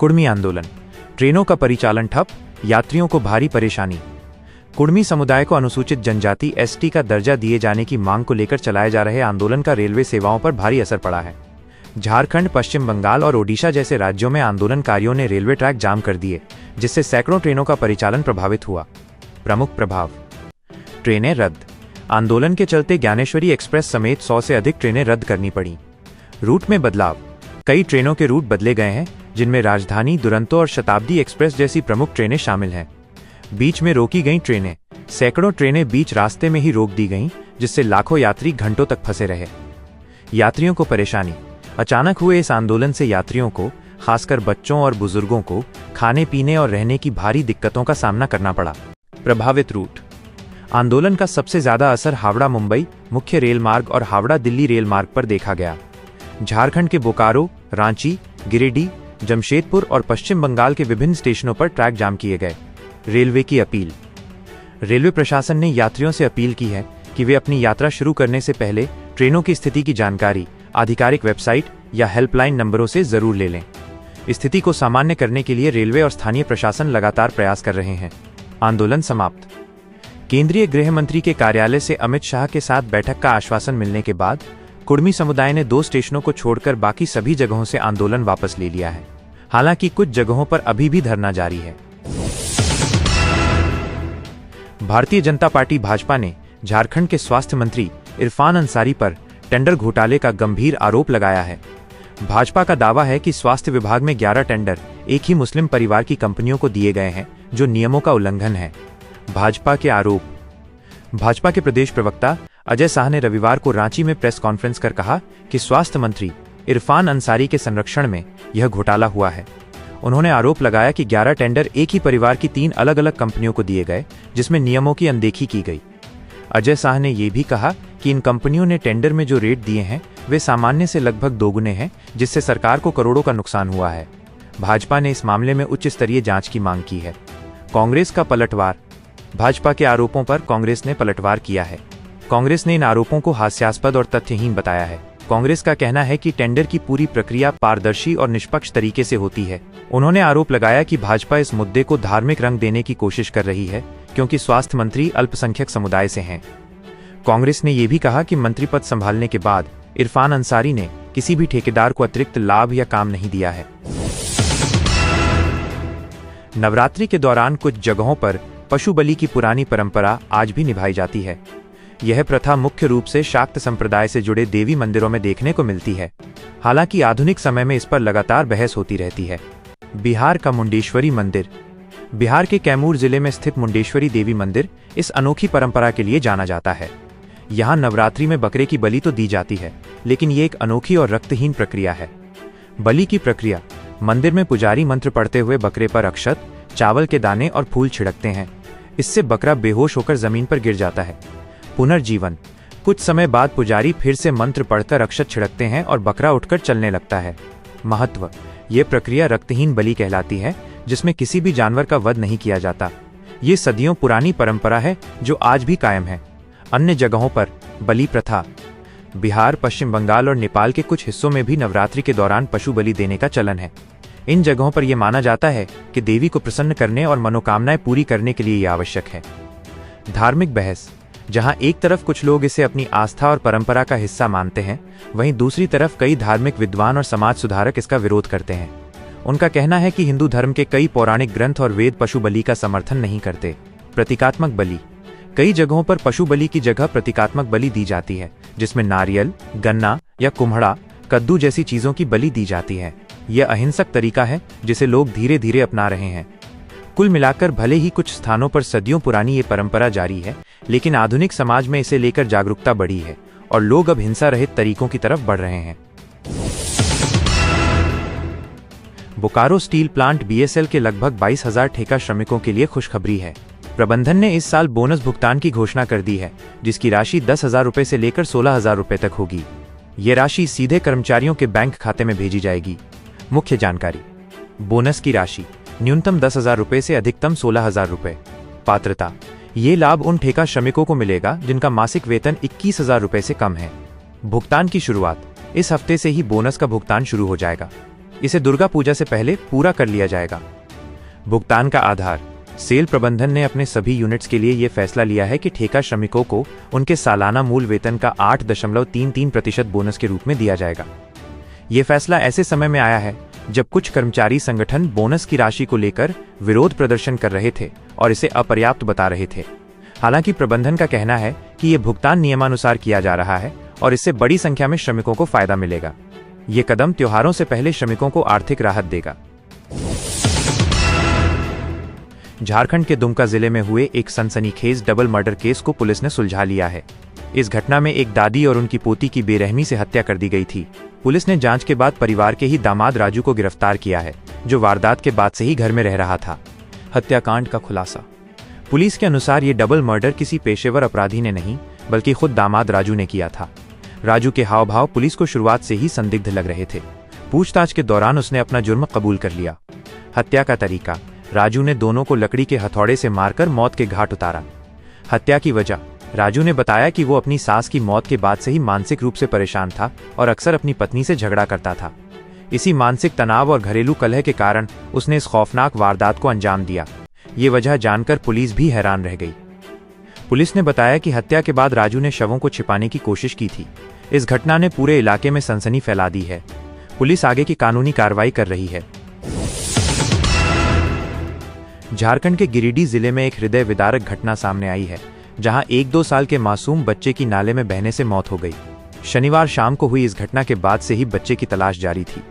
कुर्मी आंदोलन, ट्रेनों का परिचालन ठप, यात्रियों को भारी परेशानी। कुर्मी समुदाय को अनुसूचित जनजाति एसटी का दर्जा दिए जाने की मांग को लेकर चलाए जा रहे आंदोलन का रेलवे सेवाओं पर भारी असर पड़ा है। झारखंड, पश्चिम बंगाल और ओडिशा जैसे राज्यों में आंदोलनकारियों ने रेलवे ट्रैक जाम कर दिए, जिससे सैकड़ों ट्रेनों का परिचालन प्रभावित हुआ। प्रमुख प्रभाव: ट्रेनें रद्द। आंदोलन के चलते ज्ञानेश्वरी एक्सप्रेस समेत 100 से अधिक ट्रेनें रद्द करनी पड़ी। रूट में बदलाव: कई ट्रेनों के रूट बदले गए हैं, जिनमें राजधानी, दुरंतो और शताब्दी एक्सप्रेस जैसी प्रमुख ट्रेनें शामिल हैं। बीच में रोकी गई ट्रेनें: सैकड़ों ट्रेनें बीच रास्ते में ही रोक दी गईं, जिससे लाखों यात्री घंटों तक फंसे रहे। यात्रियों को परेशानी: अचानक हुए इस आंदोलन से यात्रियों को, खासकर बच्चों और बुजुर्गों को, खाने पीने और रहने की भारी दिक्कतों का सामना करना पड़ा। प्रभावित रूट: आंदोलन का सबसे ज्यादा असर हावड़ा मुंबई मुख्य रेल मार्ग और हावड़ा दिल्ली रेल मार्ग पर देखा गया। झारखंड के बोकारो, रांची, गिरिडीह, जमशेदपुर और पश्चिम बंगाल के विभिन्न स्टेशनों पर ट्रैक जाम किए गए। रेलवे की अपील: रेलवे प्रशासन ने यात्रियों से अपील की है कि वे अपनी यात्रा शुरू करने से पहले ट्रेनों की स्थिति की जानकारी आधिकारिक वेबसाइट या हेल्पलाइन नंबरों से जरूर ले लें। स्थिति को सामान्य करने के लिए रेलवे और स्थानीय प्रशासन लगातार प्रयास कर रहे हैं। आंदोलन समाप्त। केंद्रीय गृह मंत्री के कार्यालय से अमित शाह के साथ बैठक का आश्वासन मिलने के बाद कुर्मी समुदाय ने 2 स्टेशनों को छोड़कर बाकी सभी जगहों से आंदोलन वापस ले लिया है। हालांकि कुछ जगहों पर अभी भी धरना जारी है। भारतीय जनता पार्टी भाजपा ने झारखंड के स्वास्थ्य मंत्री इरफान अंसारी पर टेंडर घोटाले का गंभीर आरोप लगाया है। भाजपा का दावा है कि स्वास्थ्य विभाग में 11 टेंडर एक ही मुस्लिम परिवार की कंपनियों को दिए गए हैं, जो नियमों का उल्लंघन है। भाजपा के आरोप: भाजपा के प्रदेश प्रवक्ता अजय शाह ने रविवार को रांची में प्रेस कॉन्फ्रेंस कर कहा कि स्वास्थ्य मंत्री इरफान अंसारी के संरक्षण में यह घोटाला हुआ है। उन्होंने आरोप लगाया कि 11 टेंडर एक ही परिवार की 3 अलग अलग कंपनियों को दिए गए, जिसमें नियमों की अनदेखी की गई। अजय शाह ने यह भी कहा कि इन कंपनियों ने टेंडर में जो रेट दिए हैं वे सामान्य से लगभग दोगुने हैं, जिससे सरकार को करोड़ों का नुकसान हुआ है। भाजपा ने इस मामले में उच्च स्तरीय जांच की मांग की है। कांग्रेस का पलटवार: भाजपा के आरोपों पर कांग्रेस ने पलटवार किया है। कांग्रेस ने इन आरोपों को हास्यास्पद और तथ्यहीन बताया है। कांग्रेस का कहना है कि टेंडर की पूरी प्रक्रिया पारदर्शी और निष्पक्ष तरीके से होती है। उन्होंने आरोप लगाया कि भाजपा इस मुद्दे को धार्मिक रंग देने की कोशिश कर रही है, क्योंकि स्वास्थ्य मंत्री अल्पसंख्यक समुदाय से हैं। कांग्रेस ने यह भी कहा कि मंत्री पद संभालने के बाद इरफान अंसारी ने किसी भी ठेकेदार को अतिरिक्त लाभ या काम नहीं दिया है। नवरात्रि के दौरान कुछ जगहों पर पशु बलि की पुरानी परंपरा आज भी निभाई जाती है। यह प्रथा मुख्य रूप से शाक्त संप्रदाय से जुड़े देवी मंदिरों में देखने को मिलती है। हालांकि आधुनिक समय में इस पर लगातार बहस होती रहती है। बिहार का मुंडेश्वरी मंदिर: बिहार के कैमूर जिले में स्थित मुंडेश्वरी देवी मंदिर इस अनोखी परंपरा के लिए जाना जाता है। यहाँ नवरात्रि में बकरे की बलि तो दी जाती है, लेकिन ये एक अनोखी और रक्तहीन प्रक्रिया है। बलि की प्रक्रिया: मंदिर में पुजारी मंत्र पढ़ते हुए बकरे पर अक्षत, चावल के दाने और फूल छिड़कते हैं। इससे बकरा बेहोश होकर जमीन पर गिर जाता है। पुनर्जीवन: कुछ समय बाद पुजारी फिर से मंत्र पढ़कर अक्षत छिड़कते हैं और बकरा उठकर चलने लगता है। महत्व: ये प्रक्रिया रक्तहीन बलि कहलाती है, जिसमें किसी भी जानवर का वध नहीं किया जाता। ये सदियों पुरानी परंपरा है जो आज भी कायम है। अन्य जगहों पर बलि प्रथा: बिहार, पश्चिम बंगाल और नेपाल के कुछ हिस्सों में भी नवरात्रि के दौरान पशु बलि देने का चलन है। इन जगहों पर यह माना जाता है कि देवी को प्रसन्न करने और मनोकामनाएं पूरी करने के लिए यह आवश्यक है। धार्मिक बहस: जहां एक तरफ कुछ लोग इसे अपनी आस्था और परंपरा का हिस्सा मानते हैं, वहीं दूसरी तरफ कई धार्मिक विद्वान और समाज सुधारक इसका विरोध करते हैं। उनका कहना है कि हिंदू धर्म के कई पौराणिक ग्रंथ और वेद पशु बलि का समर्थन नहीं करते। प्रतीकात्मक बलि: कई जगहों पर पशु बलि की जगह प्रतीकात्मक बलि दी जाती है, जिसमें नारियल, गन्ना या कुम्हड़ा, कद्दू जैसी चीजों की बलि दी जाती है। यह अहिंसक तरीका है जिसे लोग धीरे धीरे अपना रहे हैं। कुल मिलाकर भले ही कुछ स्थानों पर सदियों पुरानी ये परंपरा जारी है, लेकिन आधुनिक समाज में इसे लेकर जागरूकता बढ़ी है और लोग अब हिंसा रहित तरीकों की तरफ बढ़ रहे हैं। बोकारो स्टील प्लांट बीएसएल के लगभग 22,000 ठेका श्रमिकों के लिए खुशखबरी है। प्रबंधन ने इस साल बोनस भुगतान की घोषणा कर दी है, जिसकी राशि 10,000 रुपए से लेकर 16,000 रुपए तक होगी। ये राशि सीधे कर्मचारियों के बैंक खाते में भेजी जाएगी। मुख्य जानकारी: बोनस की राशि न्यूनतम 10,000 रुपए से अधिकतम 16,000 रुपए। पात्रता: ये लाभ उन ठेका श्रमिकों को मिलेगा जिनका मासिक वेतन 21,000 रुपए से कम है। भुगतान की शुरुआत: इस हफ्ते से ही बोनस का भुगतान शुरू हो जाएगा। इसे दुर्गा पूजा से पहले पूरा कर लिया जाएगा। भुगतान का आधार। सेल प्रबंधन ने अपने सभी यूनिट्स के लिए यह फैसला लिया है कि ठेका श्रमिकों को उनके सालाना मूल वेतन का 8.33% बोनस के रूप में दिया जाएगा। यह फैसला ऐसे समय में आया है जब कुछ कर्मचारी संगठन बोनस की राशि को लेकर विरोध प्रदर्शन कर रहे थे और इसे अपर्याप्त बता रहे थे। हालांकि प्रबंधन का कहना है कि यह भुगतान नियमानुसार किया जा रहा है और इससे बड़ी संख्या में श्रमिकों को फायदा मिलेगा। ये कदम त्योहारों से पहले श्रमिकों को आर्थिक राहत देगा। झारखंड के दुमका जिले में हुए एक सनसनीखेज डबल मर्डर केस को पुलिस ने सुलझा लिया है। इस घटना में एक दादी और उनकी पोती की बेरहमी से हत्या कर दी गई थी। पुलिस ने जांच के बाद परिवार के ही दामाद राजू को गिरफ्तार किया है, जो वारदात के बाद से ही घर में रह रहा था। हत्याकांड का खुलासा। पुलिस के अनुसार ये डबल मर्डर किसी पेशेवर अपराधी ने नहीं बल्कि खुद दामाद राजू ने किया था। राजू के हाव भाव पुलिस को शुरुआत से ही संदिग्ध लग रहे थे। पूछताछ के दौरान उसने अपना जुर्म कबूल कर लिया। हत्या का तरीका। राजू ने दोनों को लकड़ी के हथौड़े से मारकर मौत के घाट उतारा। हत्या की वजह। राजू ने बताया कि वो अपनी सास की मौत के बाद से ही मानसिक रूप से परेशान था और अक्सर अपनी पत्नी से झगड़ा करता था। इसी मानसिक तनाव और घरेलू कलह के कारण उसने इस खौफनाक वारदात को अंजाम दिया। ये वजह जानकर पुलिस भी हैरान रह गई। पुलिस ने बताया कि हत्या के बाद राजू ने शवों को छिपाने की कोशिश की थी। इस घटना ने पूरे इलाके में सनसनी फैला दी है। पुलिस आगे की कानूनी कार्रवाई कर रही है। झारखंड के गिरिडीह जिले में एक हृदय विदारक घटना सामने आई है, जहां 1-2 साल के मासूम बच्चे की नाले में बहने से मौत हो गई। शनिवार शाम को हुई इस घटना के बाद से ही बच्चे की तलाश जारी थी।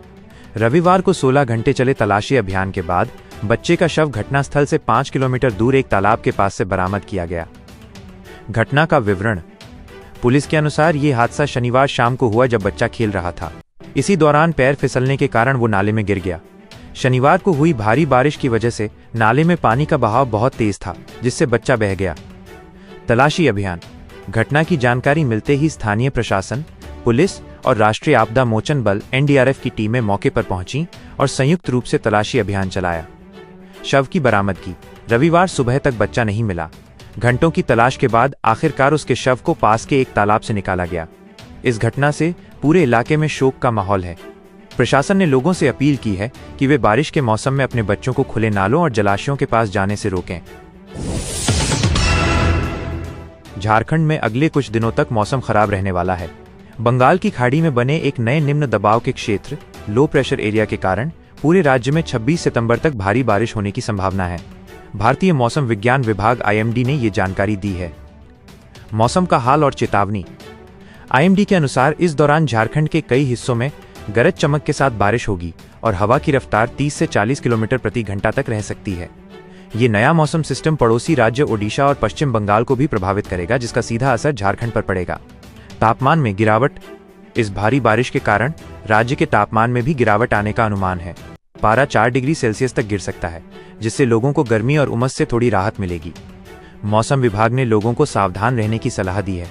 रविवार को 16 घंटे चले तलाशी अभियान के बाद बच्चे का शव घटनास्थल से 5 किलोमीटर दूर एक तालाब के पास से बरामद किया गया। घटना का विवरण। पुलिस के अनुसार ये हादसा शनिवार शाम को हुआ जब बच्चा खेल रहा था। इसी दौरान पैर फिसलने के कारण वो नाले में गिर गया। शनिवार को हुई भारी बारिश की वजह से नाले में पानी का बहाव बहुत तेज था, जिससे बच्चा बह गया। तलाशी अभियान। घटना की जानकारी मिलते ही स्थानीय प्रशासन, पुलिस और राष्ट्रीय आपदा मोचन बल (NDRF) की टीमें मौके पर पहुंची और संयुक्त रूप से तलाशी अभियान चलाया। शव की बरामदगी। रविवार सुबह तक बच्चा नहीं मिला। घंटों की तलाश के बाद आखिरकार उसके शव को पास के एक तालाब से निकाला गया। इस घटना से पूरे इलाके में शोक का माहौल है। प्रशासन ने लोगों से अपील की है कि वे बारिश के मौसम में अपने बच्चों को खुले नालों और जलाशयों के पास जाने से रोकें। झारखंड में अगले कुछ दिनों तक मौसम खराब रहने वाला है। बंगाल की खाड़ी में बने एक नए निम्न दबाव के क्षेत्र लो प्रेशर एरिया के कारण पूरे राज्य में 26 सितंबर तक भारी बारिश होने की संभावना है। भारतीय मौसम विज्ञान विभाग (IMD) ने ये जानकारी दी है। मौसम का हाल और चेतावनी। IMD के अनुसार इस दौरान झारखंड के कई हिस्सों में गरज चमक के साथ बारिश होगी और हवा की रफ्तार 30 से 40 किलोमीटर प्रति घंटा तक रह सकती है। ये नया मौसम सिस्टम पड़ोसी राज्य ओडिशा और पश्चिम बंगाल को भी प्रभावित करेगा, जिसका सीधा असर झारखंड पर पड़ेगा। तापमान में गिरावट। इस भारी बारिश के कारण राज्य के तापमान में भी गिरावट आने का अनुमान है। पारा 4 डिग्री सेल्सियस तक गिर सकता है, जिससे लोगों को गर्मी और उमस से थोड़ी राहत मिलेगी। मौसम विभाग ने लोगों को सावधान रहने की सलाह दी है।